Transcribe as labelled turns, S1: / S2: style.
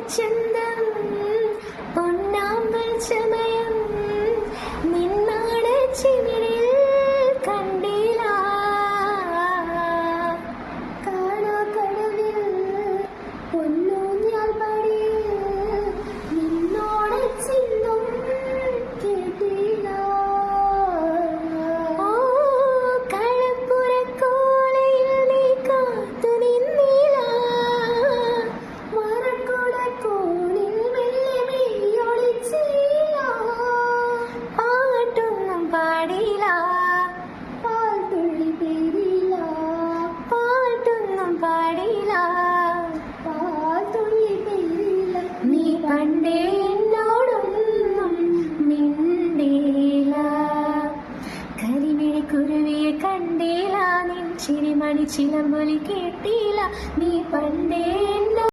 S1: ചന്തം പൊന്നാമ്പൽ ചമയം നിന്നാട ചിമിഴിൽ കണ്ടില്ല കാണാക്കടവിൽ പൊന്നൂഞ്ഞാൽ പടിയിൽ നിന്നോട ചിന്തും കേട്ടില്ല ഓ കളപ്പുറക്കോലയിൽ നീ കാത്തു നിന്നില്ല മരക്കുടക്കോണിൽ മെല്ലെ മെയ്യൊളിച്ചില്ല പാട്ടൊന്നും പാടില്ല പാൽത്തുള്ളി പേരില്ല പാട്ടൊന്നും പാടില്ല പാൽത്തുള്ളി പേരില്ല നീ പണ്ടേ എന്നോടൊന്നും മിണ്ടില്ല കരിമിഴി കുരുവിയെ കണ്ടില്ല നിൻ ചിരിമണി ചിലമ്പൊലി കേട്ടില്ല നീ പണ്ടേ